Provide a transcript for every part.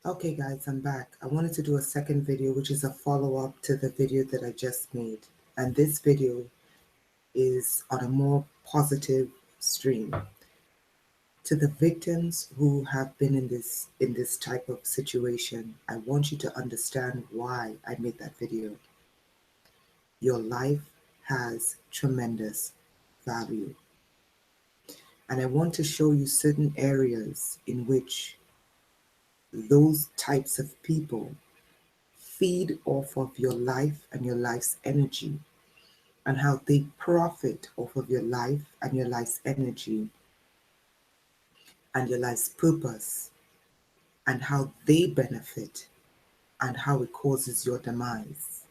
Okay guys, I'm back. I wanted to do a second video, which is a follow-up to the video that I just made. And this video is on a more positive stream. To the victims who have been in this type of situation, I want you to understand why I made that video. Your life has tremendous value. And I want to show you certain areas in which those types of people feed off of your life and your life's energy, and how they profit off of your life and your life's energy and your life's purpose, and how they benefit and how it causes your demise.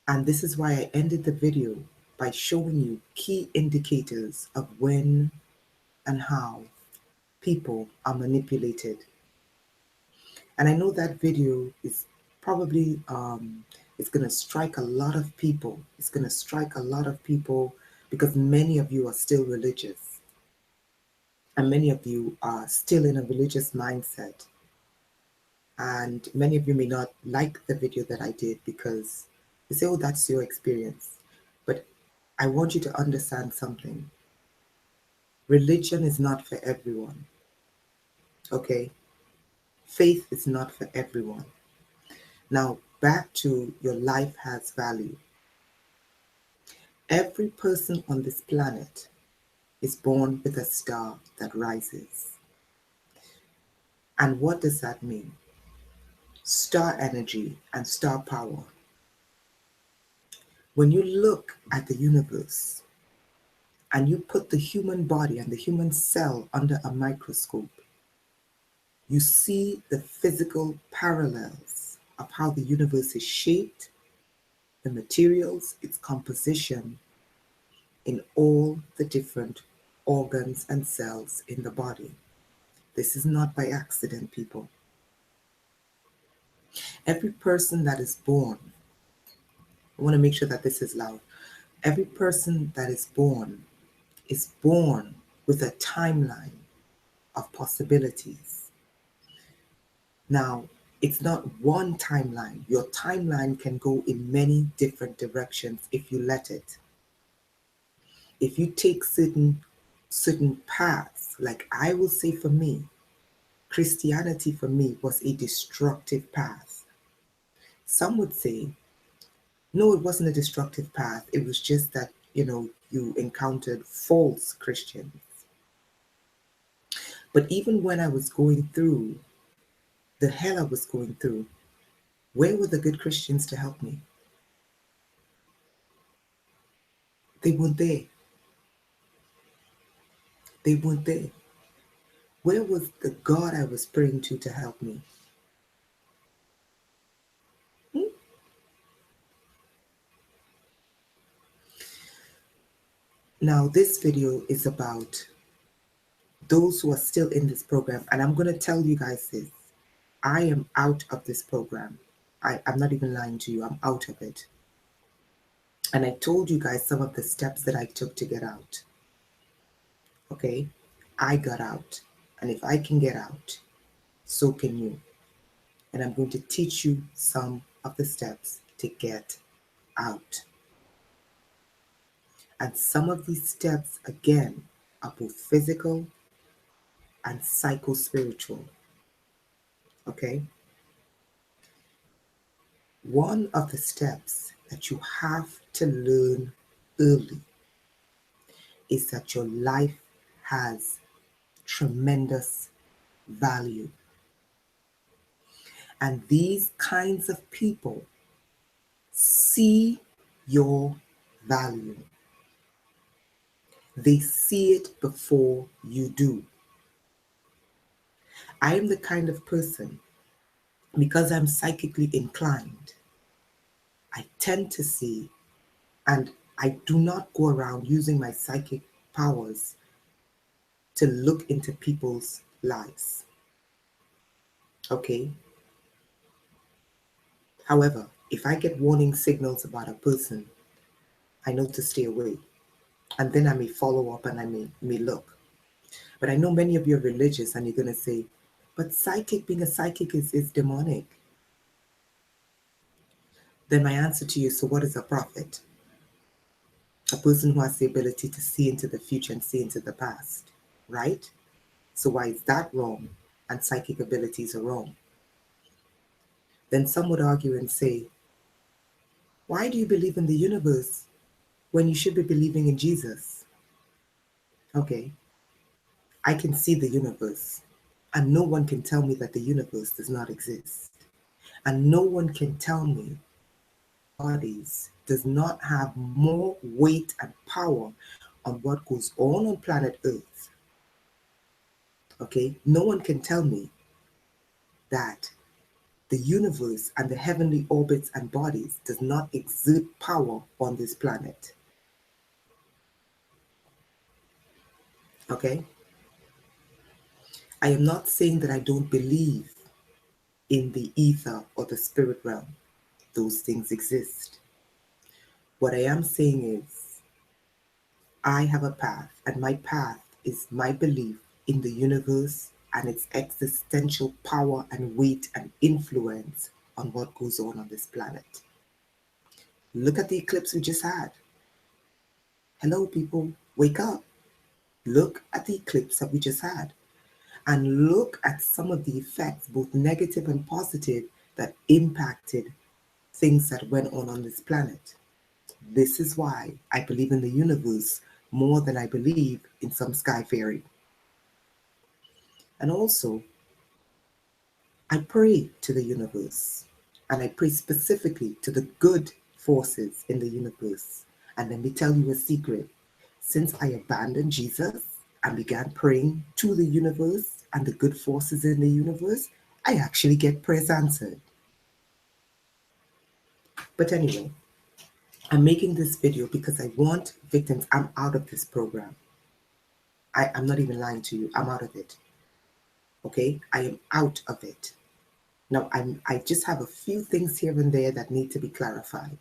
And this is why I ended the video by showing you key indicators of when and how people are manipulated. And I know that video is probably it's going to strike a lot of people. It's going to strike a lot of people because many of you are still religious, and many of you are still in a religious mindset. And many of you may not like the video that I did because you say, oh, that's your experience. But I want you to understand something. Religion is not for everyone, okay? Faith is not for everyone. Now, back to your life has value. Every person on this planet is born with a star that rises. And what does that mean? Star energy and star power. When you look at the universe and you put the human body and the human cell under a microscope, you see the physical parallels of how the universe is shaped, the materials, its composition, in all the different organs and cells in the body. This is not by accident, people. Every person that is born, I want to make sure that this is loud. Every person that is born with a timeline of possibilities. Now, it's not one timeline. Your timeline can go in many different directions if you let it. If you take certain paths, like I will say for me, Christianity for me was a destructive path. Some would say, no, it wasn't a destructive path. It was just that, you encountered false Christians. But even when I was going through the hell I was going through, where were the good Christians to help me? They weren't there. They weren't there. Where was the God I was praying to help me? Hmm? Now, this video is about those who are still in this program. And I'm going to tell you guys this. I am out of this program. I'm not even lying to you. I'm out of it. And I told you guys some of the steps that I took to get out. Okay? I got out. And if I can get out, so can you. And I'm going to teach you some of the steps to get out. And some of these steps, again, are both physical and psycho-spiritual. Okay? One of the steps that you have to learn early is that your life has tremendous value. And these kinds of people see your value. They see it before you do. I am the kind of person, because I'm psychically inclined, I tend to see, and I do not go around using my psychic powers to look into people's lives. Okay? However, if I get warning signals about a person, I know to stay away. And then I may follow up and I may look. But I know many of you are religious and you're going to say, But psychic, being a psychic is demonic. Then my answer to you, so what is a prophet? A person who has the ability to see into the future and see into the past, right? So why is that wrong? And psychic abilities are wrong. Then some would argue and say, why do you believe in the universe when you should be believing in Jesus? Okay, I can see the universe, and no one can tell me that the universe does not exist. And no one can tell me bodies does not have more weight and power on what goes on planet Earth. Okay, no one can tell me that the universe and the heavenly orbits and bodies does not exert power on this planet. Okay, I am not saying that I don't believe in the ether or the spirit realm. Those things exist. What I am saying is I have a path, and my path is my belief in the universe and its existential power and weight and influence on what goes on this planet. Look at the eclipse we just had. Hello, people, wake up. Look at the eclipse that we just had. And look at some of the effects, both negative and positive, that impacted things that went on this planet. This is why I believe in the universe more than I believe in some sky fairy. And also, I pray to the universe, and I pray specifically to the good forces in the universe. And let me tell you a secret. Since I abandoned Jesus and began praying to the universe and the good forces in the universe, I actually get prayers answered. But anyway, I'm making this video because I want victims. I'm out of this program. I'm not even lying to you. I'm out of it. Okay? I am out of it. Now, I just have a few things here and there that need to be clarified,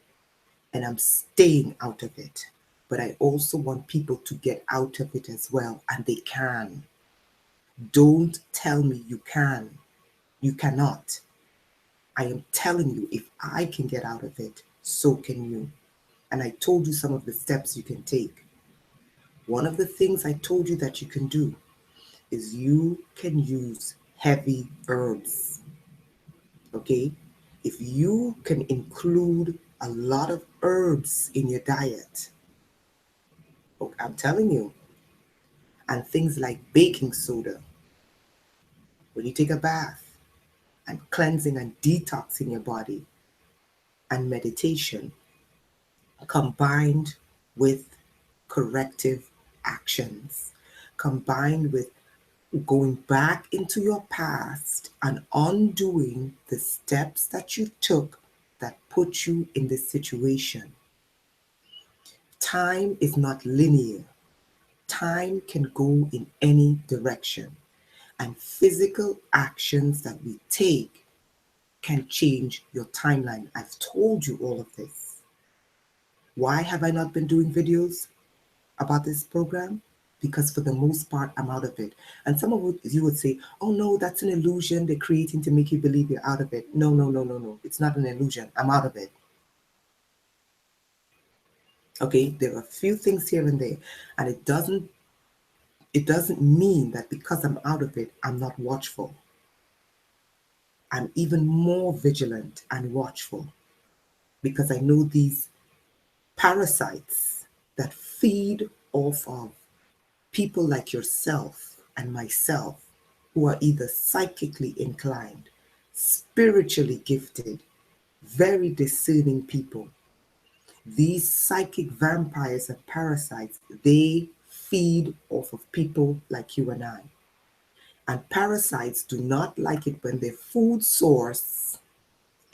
and I'm staying out of it. But I also want people to get out of it as well, and they can. Don't tell me you can. You cannot. I am telling you, if I can get out of it, so can you. And I told you some of the steps you can take. One of the things I told you that you can do is you can use heavy herbs. Okay? If you can include a lot of herbs in your diet, I'm telling you, and things like baking soda, when you take a bath, and cleansing and detoxing your body, and meditation, combined with corrective actions, combined with going back into your past and undoing the steps that you took that put you in this situation. Time is not linear. Time can go in any direction, and physical actions that we take can change your timeline. I've told you all of this. Why have I not been doing videos about this program? Because for the most part, I'm out of it. And some of you would say, oh no, that's an illusion they're creating to make you believe you're out of it. No, no, no, no, no. It's not an illusion. I'm out of it. Okay, there are a few things here and there, and it doesn't mean that because I'm out of it, I'm not watchful. I'm even more vigilant and watchful because I know these parasites that feed off of people like yourself and myself who are either psychically inclined, spiritually gifted, very discerning people. These psychic vampires and parasites, they feed off of people like you and I. And parasites do not like it when their food source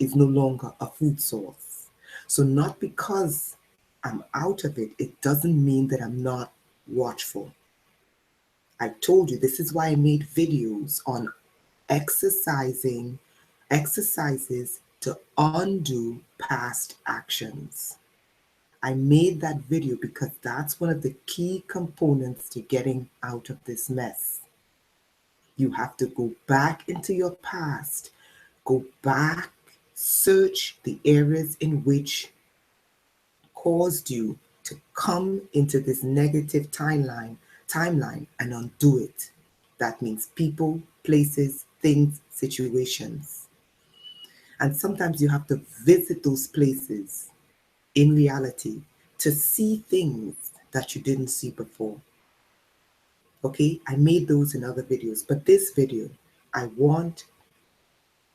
is no longer a food source. So not because I'm out of it, it doesn't mean that I'm not watchful. I told you this is why I made videos on exercises to undo past actions. I made that video because that's one of the key components to getting out of this mess. You have to go back into your past, go back, search the areas in which caused you to come into this negative timeline and undo it. That means people, places, things, situations. And sometimes you have to visit those places in reality to see things that you didn't see before. Okay, I made those in other videos, but this video, I want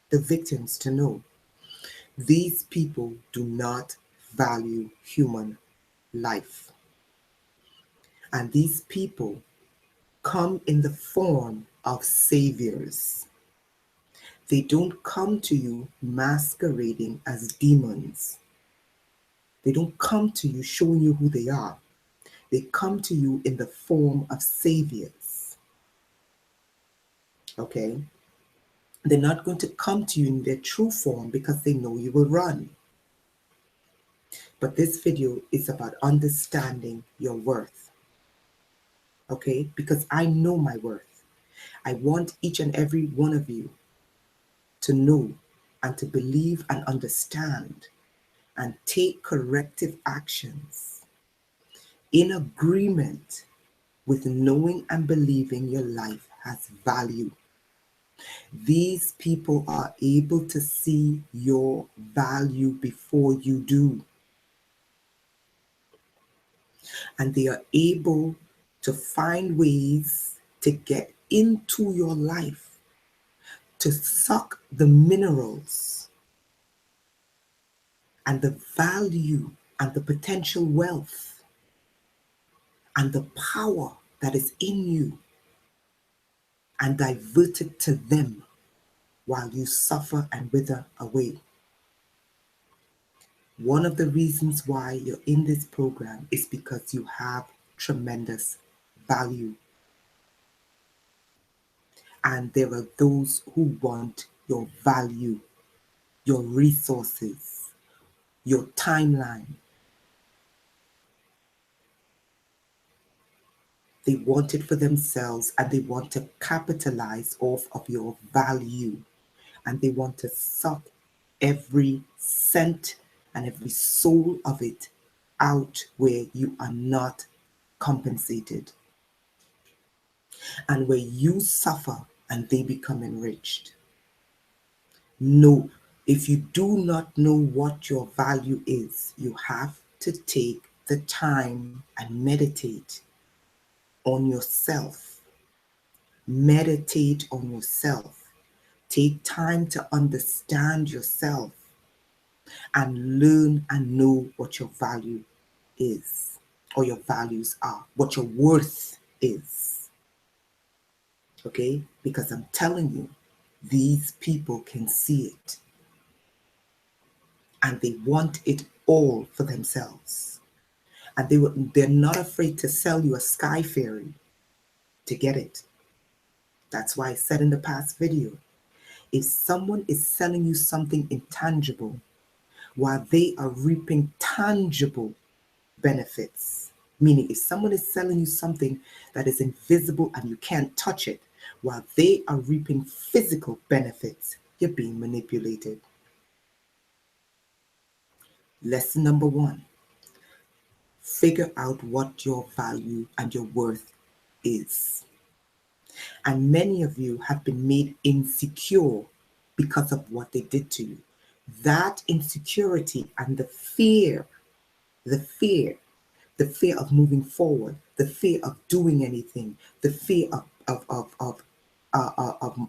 the victims to know these people do not value human life. And these people come in the form of saviors. They don't come to you masquerading as demons. They don't come to you showing you who they are. They come to you in the form of saviors. Okay? They're not going to come to you in their true form because they know you will run. But this video is about understanding your worth. Okay? Because I know my worth. I want each and every one of you to know and to believe and understand and take corrective actions in agreement with knowing and believing your life has value. These people are able to see your value before you do. And they are able to find ways to get into your life, to suck the minerals and the value and the potential wealth and the power that is in you and divert it to them while you suffer and wither away. One of the reasons why you're in this program is because you have tremendous value. And there are those who want your value, your resources, your timeline. They want it for themselves and they want to capitalize off of your value. And they want to suck every cent and every soul of it out where you are not compensated. And where you suffer and they become enriched. No, if you do not know what your value is, you have to take the time and meditate on yourself. Meditate on yourself. Take time to understand yourself and learn and know what your value is, or your values are, what your worth is. Okay? Because I'm telling you, these people can see it. And they want it all for themselves. And they're not afraid to sell you a sky fairy to get it. That's why I said in the past video, if someone is selling you something intangible while they are reaping tangible benefits, meaning if someone is selling you something that is invisible and you can't touch it, while they are reaping physical benefits, you're being manipulated. Lesson number 1, figure out what your value and your worth is. And many of you have been made insecure because of what they did to you. That insecurity and the fear of moving forward, the fear of doing anything, the fear of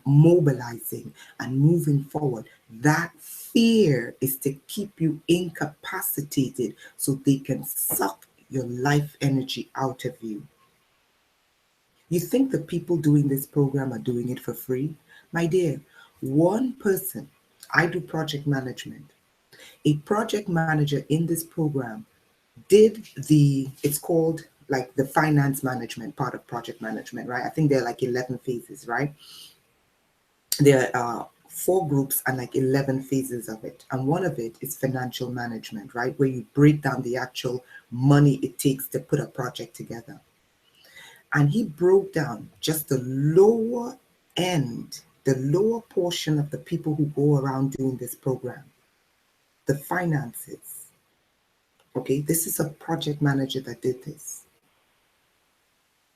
mobilizing and moving forward. That fear is to keep you incapacitated so they can suck your life energy out of you. You think the people doing this program are doing it for free? My dear, one person, I do project management. A project manager in this program did it's called like the finance management part of project management, right? I think there are like 11 phases, right? There are 4 groups and like 11 phases of it. And one of it is financial management, right? Where you break down the actual money it takes to put a project together. And he broke down just the lower And the lower portion of the people who go around doing this program, the finances, okay, this is a project manager that did this,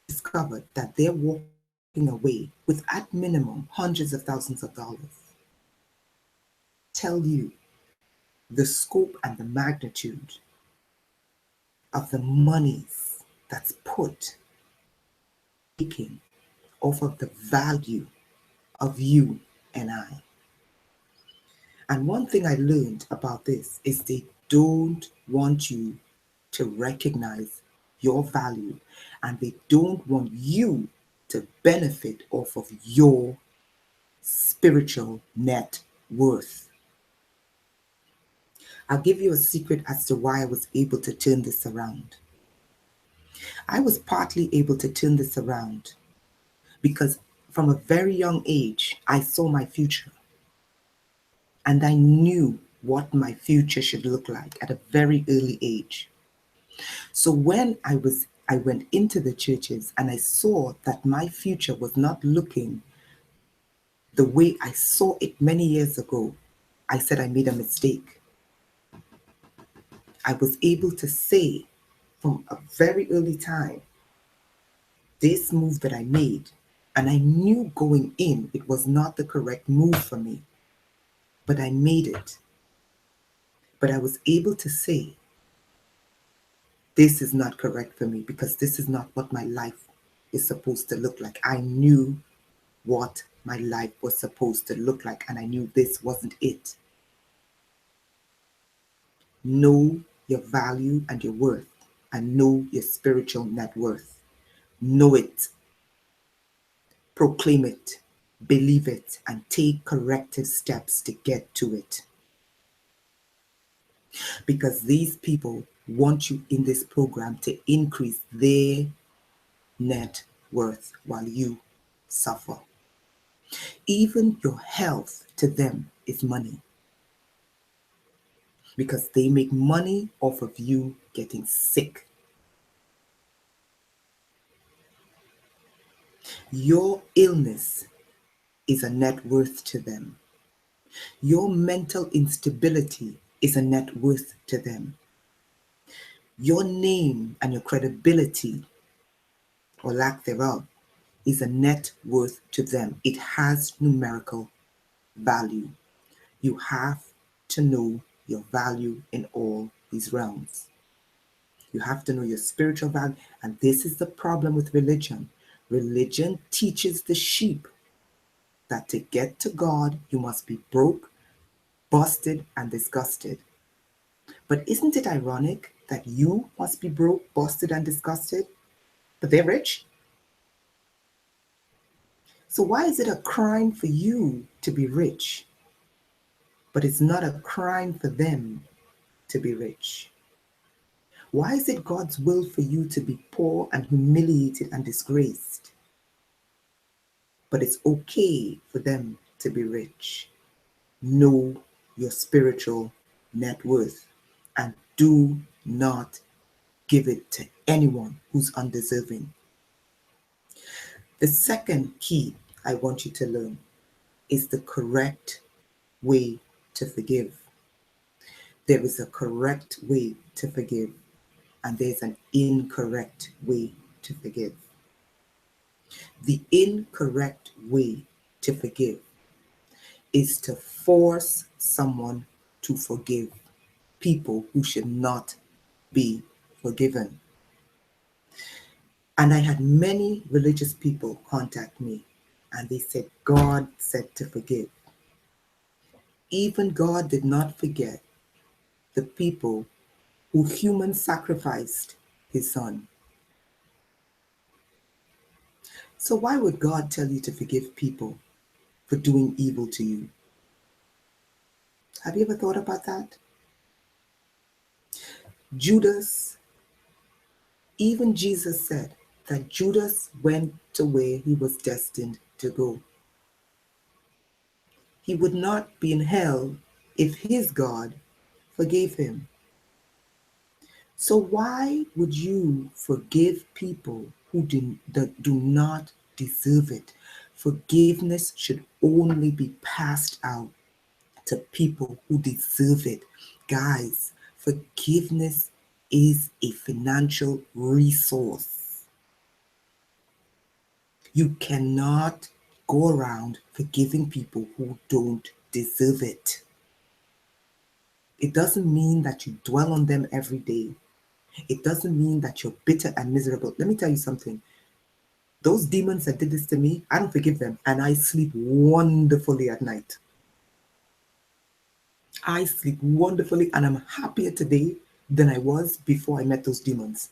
discovered that they're walking away with at minimum hundreds of thousands of dollars. Tell you the scope and the magnitude of the monies that's put taking off of the value of you and I. And one thing I learned about this is they don't want you to recognize your value, and they don't want you to benefit off of your spiritual net worth. I'll give you a secret as to why I was able to turn this around. I was partly able to turn this around because from a very young age, I saw my future. And I knew what my future should look like at a very early age. So when I went into the churches and I saw that my future was not looking the way I saw it many years ago, I said I made a mistake. I was able to say from a very early time, this move that I made, and I knew going in it was not the correct move for me, but I made it. But I was able to say, this is not correct for me because this is not what my life is supposed to look like. I knew what my life was supposed to look like, and I knew this wasn't it. Know your value and your worth, and know your spiritual net worth. Know it, proclaim it, believe it, and take corrective steps to get to it. Because these people want you in this program to increase their net worth while you suffer. Even your health to them is money, because they make money off of you getting sick. Your illness is a net worth to them. Your mental instability is a net worth to them. Your name and your credibility, or lack thereof, is a net worth to them. It has numerical value. You have to know your value in all these realms. You have to know your spiritual value. And this is the problem with religion. Religion teaches the sheep that to get to God, you must be broke, busted, and disgusted. But isn't it ironic that you must be broke, busted, and disgusted, but they're rich? So why is it a crime for you to be rich, but it's not a crime for them to be rich? Why is it God's will for you to be poor and humiliated and disgraced, but it's okay for them to be rich? Know your spiritual net worth and do not give it to anyone who's undeserving. The second key I want you to learn is the correct way to forgive. There is a correct way to forgive, and there's an incorrect way to forgive. The incorrect way to forgive is to force someone to forgive people who should not be forgiven. And I had many religious people contact me, and they said, God said to forgive. Even God did not forget the people who human sacrificed his son. So why would God tell you to forgive people for doing evil to you? Have you ever thought about that? Judas, even Jesus said that Judas went to where he was destined to go. He would not be in hell if his God forgave him. So why would you forgive people who do not deserve it? Forgiveness should only be passed out to people who deserve it. Guys, forgiveness is a financial resource. You cannot go around forgiving people who don't deserve it. It doesn't mean that you dwell on them every day. It doesn't mean that you're bitter and miserable. Let me tell you something. Those demons that did this to me, I don't forgive them, and I sleep wonderfully at night. I sleep wonderfully, and I'm happier today than I was before I met those demons.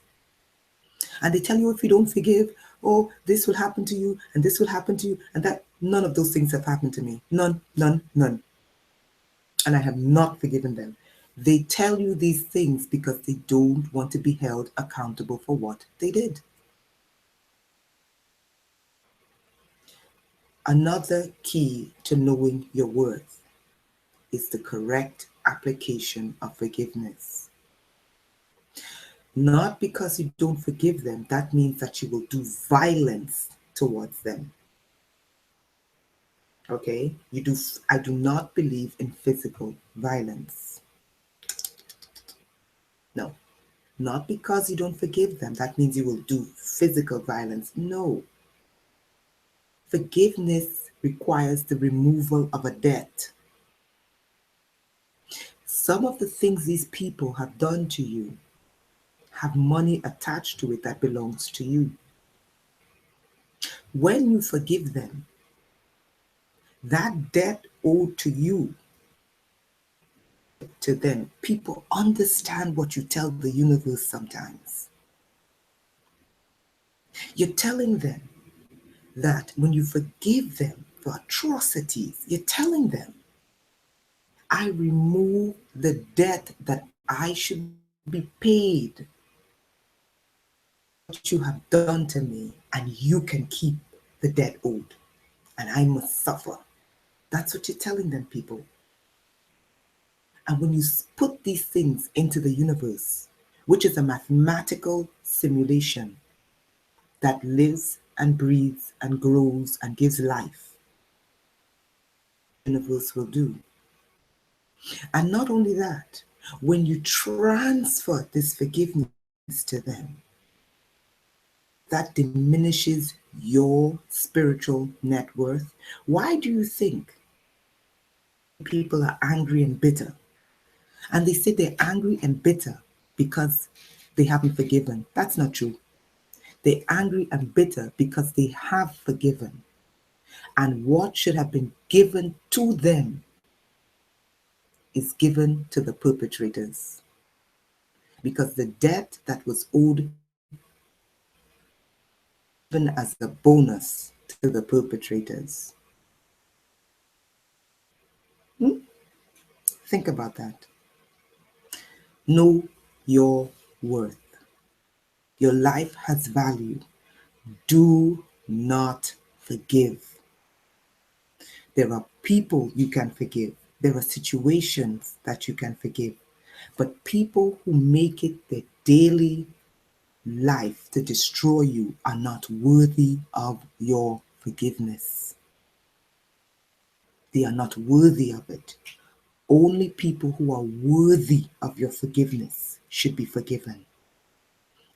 And they tell you if you don't forgive, oh, this will happen to you, and this will happen to you, and that. None of those things have happened to me. None, none, none. And I have not forgiven them. They tell you these things because they don't want to be held accountable for what they did. Another key to knowing your worth is the correct application of forgiveness. Not because you don't forgive them, that means that you will do violence towards them. Okay? I do not believe in physical violence. No. Not because you don't forgive them, that means you will do physical violence. No. Forgiveness requires the removal of a debt. Some of the things these people have done to you have money attached to it that belongs to you. When you forgive them, that debt owed to you, to them, people understand what you tell the universe sometimes. You're telling them that when you forgive them for atrocities, you're telling them, I remove the debt that I should be paid. What you have done to me, and you can keep the debt owed, and I must suffer. That's what you're telling them, people. And when you put these things into the universe, which is a mathematical simulation that lives and breathes and grows and gives life, the universe will do. And not only that, when you transfer this forgiveness to them, that diminishes your spiritual net worth. Why do you think people are angry and bitter? And they say they're angry and bitter because they haven't forgiven. That's not true. They're angry and bitter because they have forgiven. And what should have been given to them is given to the perpetrators. Because the debt that was owed given as a bonus to the perpetrators. Think about that. Know your worth. Your life has value. Do not forgive. There are people you can forgive. There are situations that you can forgive. But people who make it their daily life to destroy you are not worthy of your forgiveness. They are not worthy of it. Only people who are worthy of your forgiveness should be forgiven.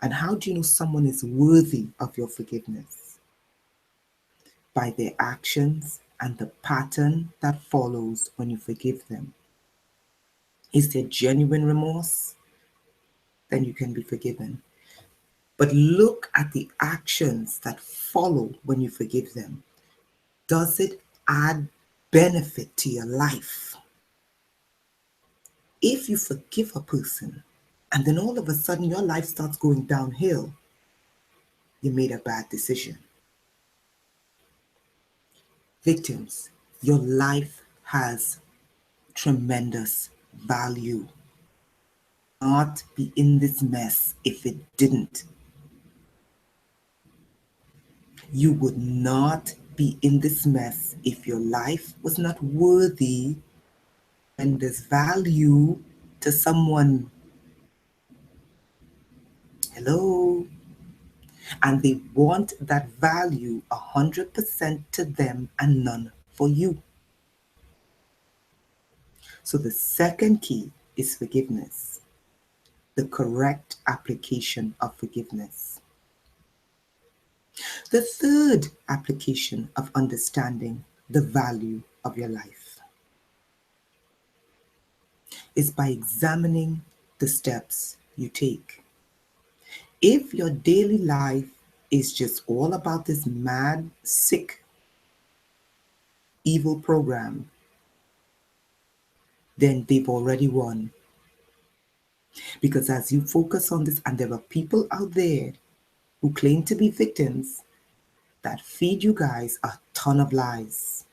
And how do you know someone is worthy of your forgiveness? By their actions and the pattern that follows when you forgive them. Is there genuine remorse? Then you can be forgiven. But look at the actions that follow when you forgive them. Does it add benefit to your life? If you forgive a person and then all of a sudden your life starts going downhill, you made a bad decision. Victims, your life has tremendous value. Not be in this mess if it didn't. You would not be in this mess if your life was not worthy and there's value to someone. Hello? And they want that value 100% to them and none for you. So the second key is forgiveness, the correct application of forgiveness. The third application of understanding the value of your life is by examining the steps you take. If your daily life is just all about this mad, sick, evil program, then they've already won. Because as you focus on this, and there are people out there who claim to be victims that feed you guys a ton of lies.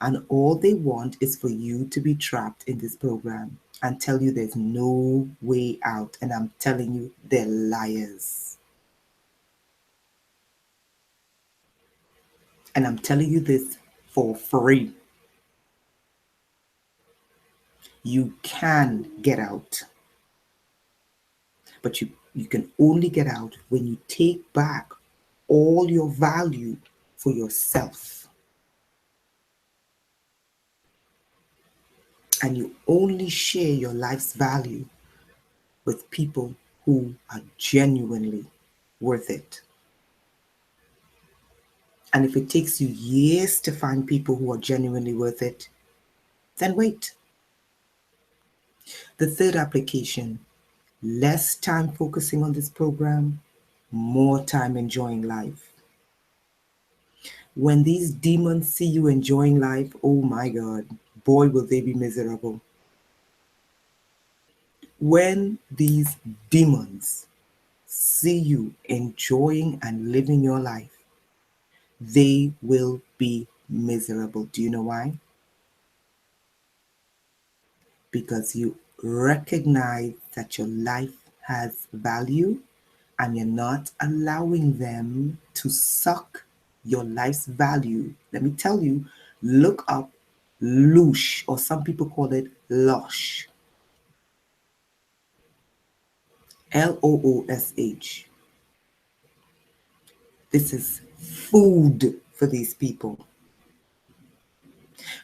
And all they want is for you to be trapped in this program and tell you there's no way out. And I'm telling you, they're liars. And I'm telling you this for free. You can get out. But you can only get out when you take back all your value for yourself. And you only share your life's value with people who are genuinely worth it. And if it takes you years to find people who are genuinely worth it, then wait. The third application, less time focusing on this program, more time enjoying life. When these demons see you enjoying life, oh my God, boy, will they be miserable. When these demons see you enjoying and living your life, they will be miserable. Do you know why? Because you recognize that your life has value and you're not allowing them to suck your life's value. Let me tell you, look up loosh, or some people call it losh. Loosh. This is food for these people.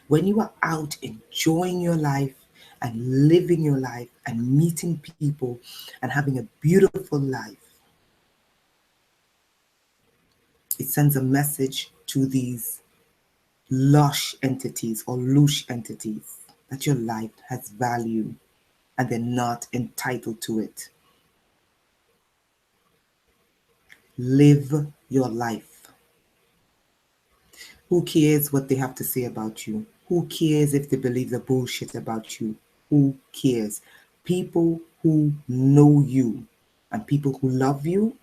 When you are out enjoying your life and living your life and meeting people and having a beautiful life, it sends a message to these lush entities or loosh entities that your life has value and they're not entitled to it. Live your life. Who cares what they have to say about you? Who cares if they believe the bullshit about you? Who cares? People who know you and people who love you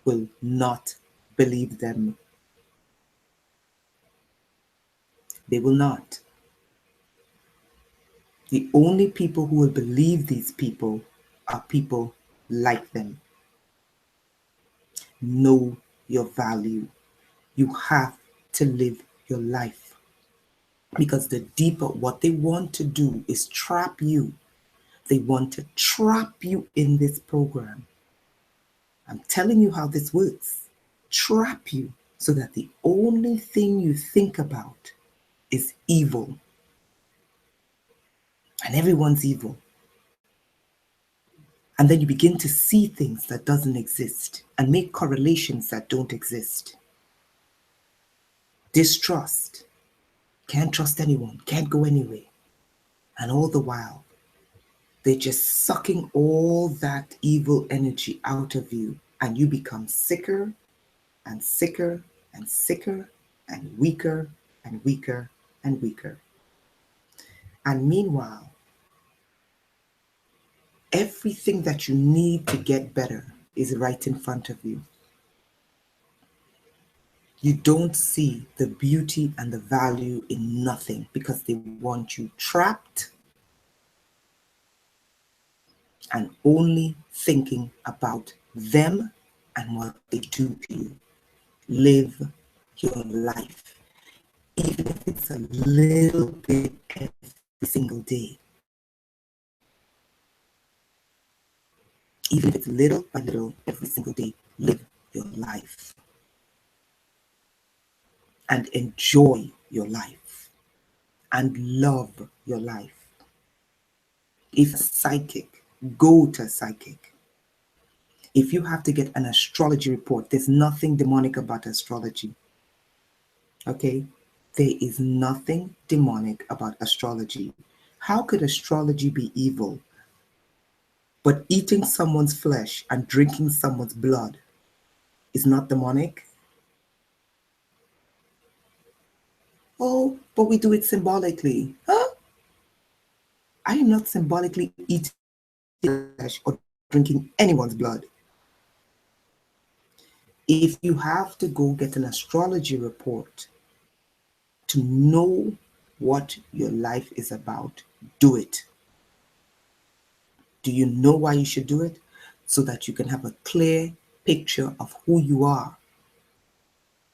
will not believe them. They will not. The only people who will believe these people are people like them. Know your value. You have to live your life. Because the deeper, what they want to do is trap you. They want to trap you in this program. I'm telling you how this works. Trap you so that the only thing you think about is evil. And everyone's evil. And then you begin to see things that doesn't exist and make correlations that don't exist. Distrust. Can't trust anyone. Can't go anywhere. And all the while, they're just sucking all that evil energy out of you. And you become sicker and sicker and sicker and weaker and weaker and weaker. And meanwhile, everything that you need to get better is right in front of you. You don't see the beauty and the value in nothing because they want you trapped and only thinking about them and what they do to you. Live your life, even if it's a little bit every single day. Even if it's little by little every single day, live your life and enjoy your life and love your life. If a psychic, go to a psychic. If you have to get an astrology report, there's nothing demonic about astrology. Okay? There is nothing demonic about astrology. How could astrology be evil? But eating someone's flesh and drinking someone's blood is not demonic? Oh, but we do it symbolically. Huh? I am not symbolically eating flesh or drinking anyone's blood. If you have to go get an astrology report to know what your life is about, do it. Do you know why you should do it? So that you can have a clear picture of who you are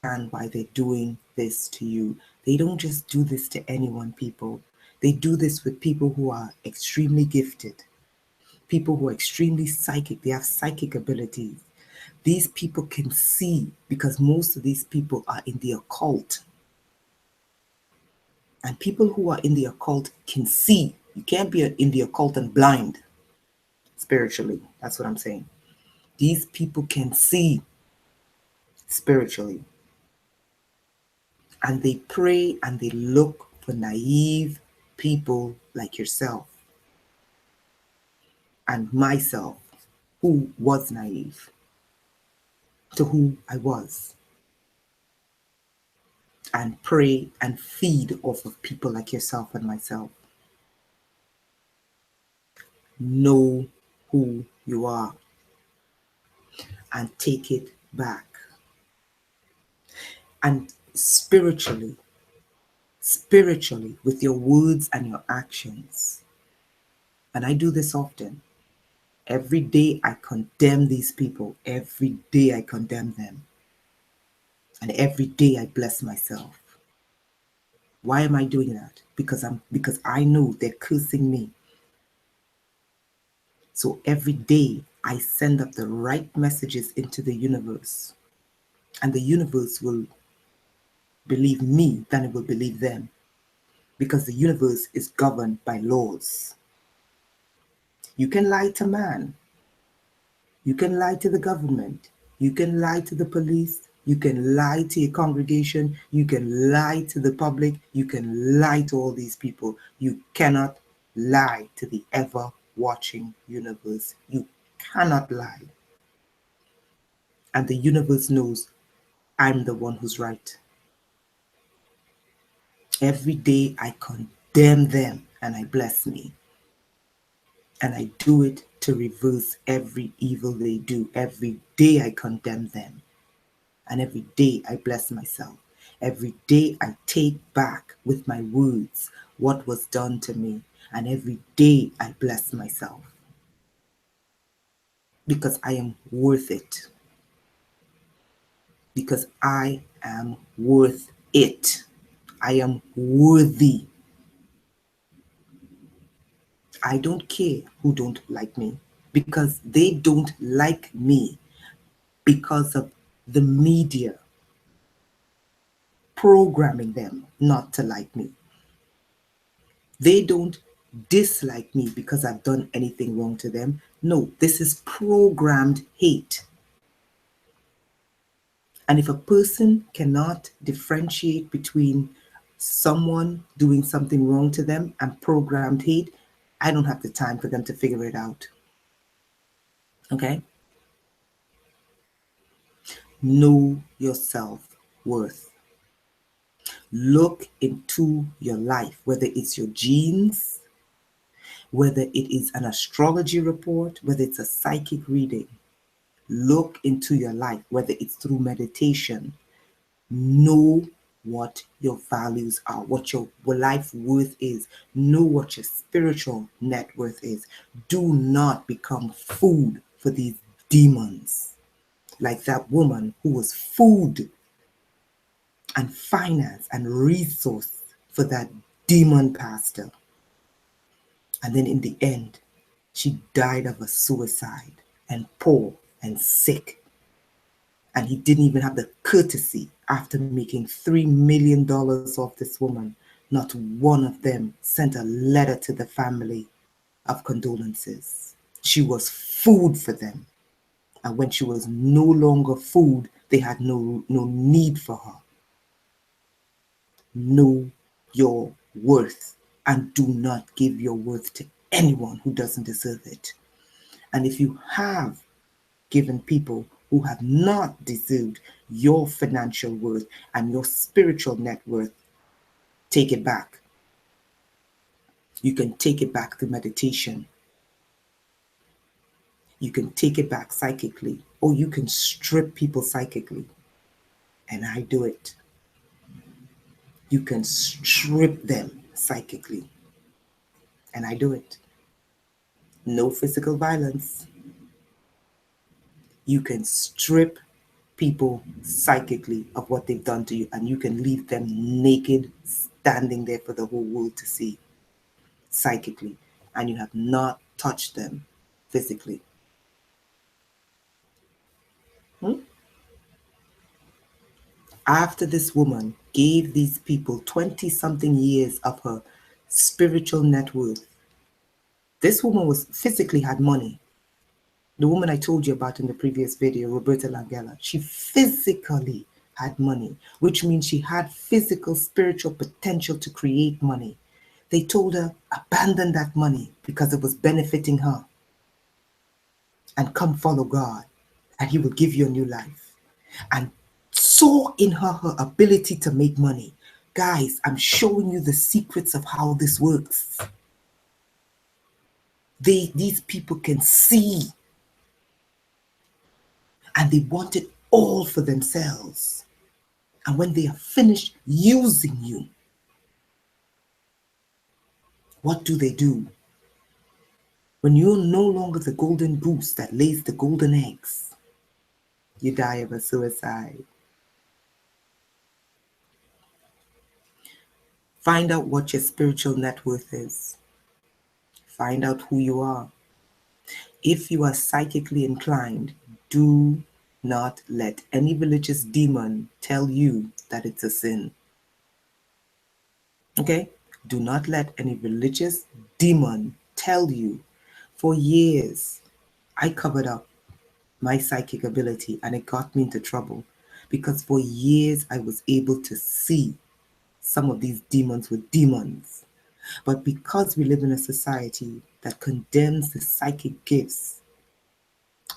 and why they're doing this to you. They don't just do this to anyone, people. They do this with people who are extremely gifted, people who are extremely psychic. They have psychic abilities. These people can see because most of these people are in the occult. And people who are in the occult can see. You can't be in the occult and blind spiritually. That's what I'm saying. These people can see spiritually. And they pray and they look for naive people like yourself and myself, who was naive to who I was, and pray and feed off of people like yourself and myself. Know who you are and take it back. And spiritually, with your words and your actions. And I do this often. Every day I condemn these people. Every day I condemn them. And every day I bless myself. Why am I doing that? Because I know they're cursing me. So every day I send up the right messages into the universe. And the universe will believe me than it will believe them. Because the universe is governed by laws. You can lie to man. You can lie to the government. You can lie to the police. You can lie to your congregation. You can lie to the public. You can lie to all these people. You cannot lie to the ever-watching universe. You cannot lie. And the universe knows I'm the one who's right. Every day I condemn them and I bless me. And I do it to reverse every evil they do. Every day I condemn them. And every day I bless myself. Every day I take back with my words what was done to me. And every day I bless myself. Because I am worth it. Because I am worth it. I am worthy. I don't care who don't like me. Because they don't like me because of the media programming them not to like me. They don't dislike me because I've done anything wrong to them. No, this is programmed hate. And if a person cannot differentiate between someone doing something wrong to them and programmed hate, I don't have the time for them to figure it out. Okay? Know your self-worth. Look into your life, whether it's your genes, whether it is an astrology report, whether it's a psychic reading. Look into your life, whether it's through meditation. Know what your values are, what your life worth is. Know what your spiritual net worth is. Do not become food for these demons. Like that woman who was food and finance and resource for that demon pastor. And then in the end, she died of a suicide and poor and sick. And he didn't even have the courtesy, after making $3 million off this woman, not one of them sent a letter to the family of condolences. She was food for them. And when she was no longer food, they had no need for her. Know your worth, and do not give your worth to anyone who doesn't deserve it. And if you have given people who have not deserved your financial worth and your spiritual net worth, take it back. You can take it back through meditation. You can take it back psychically, or you can strip people psychically. And I do it. You can strip them psychically. And I do it. No physical violence. You can strip people psychically of what they've done to you, and you can leave them naked, standing there for the whole world to see, psychically, and you have not touched them physically. After this woman gave these people 20-something years of her spiritual net worth, this woman was physically had money. The woman I told you about in the previous video, Roberta Langella, she physically had money, which means she had physical, spiritual potential to create money. They told her, abandon that money because it was benefiting her, and come follow God, and he will give you a new life. And saw in her ability to make money. Guys, I'm showing you the secrets of how this works. These people can see, and they want it all for themselves. And when they are finished using you, what do? When you're no longer the golden goose that lays the golden eggs, you die of a suicide. Find out what your spiritual net worth is. Find out who you are. If you are psychically inclined, do not let any religious demon tell you that it's a sin. Okay? Do not let any religious demon tell you. For years, I covered up my psychic ability, and it got me into trouble because for years I was able to see some of these demons were demons. But because we live in a society that condemns the psychic gifts,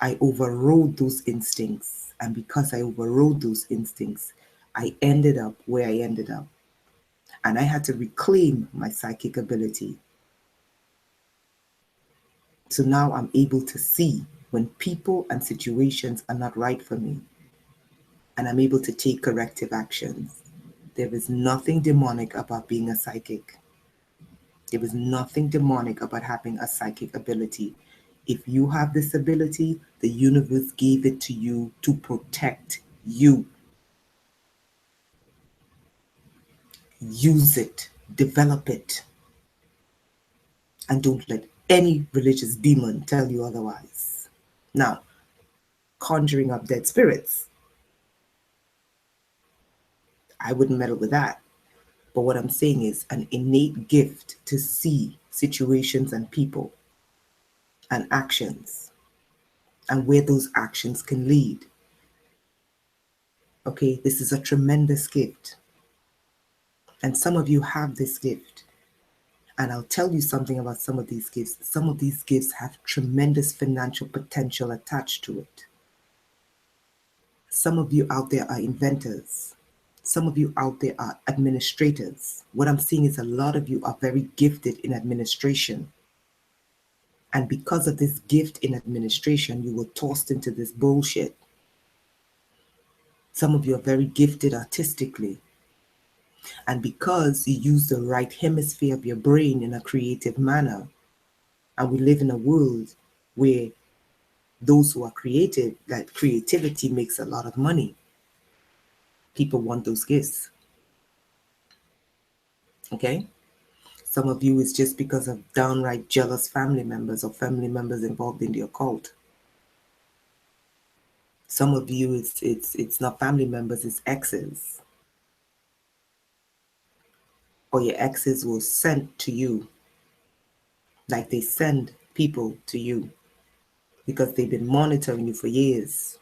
I overrode those instincts. And because I overrode those instincts, I ended up where I ended up. And I had to reclaim my psychic ability. So now I'm able to see when people and situations are not right for me. And I'm able to take corrective actions. There is nothing demonic about being a psychic. There is nothing demonic about having a psychic ability. If you have this ability, the universe gave it to you to protect you. Use it, develop it, and don't let any religious demon tell you otherwise. Now, conjuring up dead spirits, I wouldn't meddle with that. But what I'm saying is an innate gift to see situations and people and actions and where those actions can lead. Okay, this is a tremendous gift. And some of you have this gift. And I'll tell you something about some of these gifts. Some of these gifts have tremendous financial potential attached to it. Some of you out there are inventors. Some of you out there are administrators. What I'm seeing is a lot of you are very gifted in administration. And because of this gift in administration, you were tossed into this bullshit. Some of you are very gifted artistically. And because you use the right hemisphere of your brain in a creative manner, and we live in a world where those who are creative, that creativity makes a lot of money. People want those gifts. Okay? Some of you is just because of downright jealous family members or family members involved in the occult. Some of you, it's not family members, it's exes. Or your exes will send to you, like they send people to you because they've been monitoring you for years.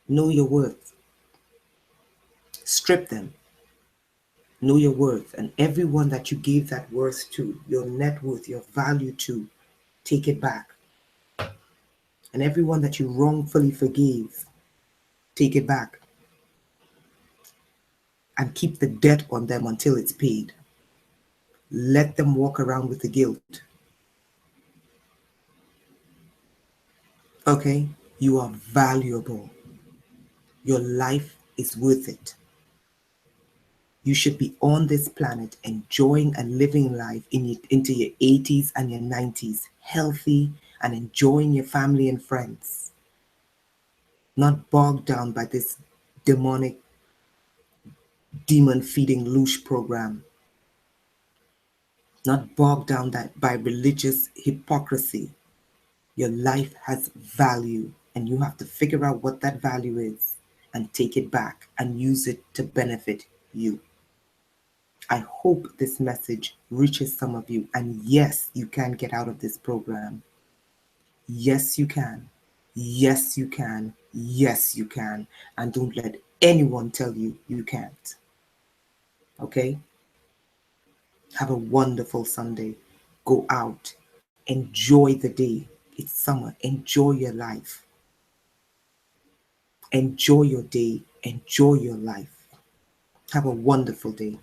Know your worth. Strip them. Know your worth. And everyone that you gave that worth to, your net worth, your value to, take it back. And everyone that you wrongfully forgave, take it back. And keep the debt on them until it's paid. Let them walk around with the guilt. Okay? You are valuable. Your life is worth it. You should be on this planet enjoying and living life into your 80s and your 90s, healthy and enjoying your family and friends. Not bogged down by this demonic, demon-feeding loosh program. Not bogged down by religious hypocrisy. Your life has value, and you have to figure out what that value is and take it back and use it to benefit you. I hope this message reaches some of you. And yes, you can get out of this program. Yes, you can. Yes, you can. Yes, you can. And don't let anyone tell you you can't. Okay? Have a wonderful Sunday. Go out. Enjoy the day. It's summer. Enjoy your life. Enjoy your day. Enjoy your life. Have a wonderful day.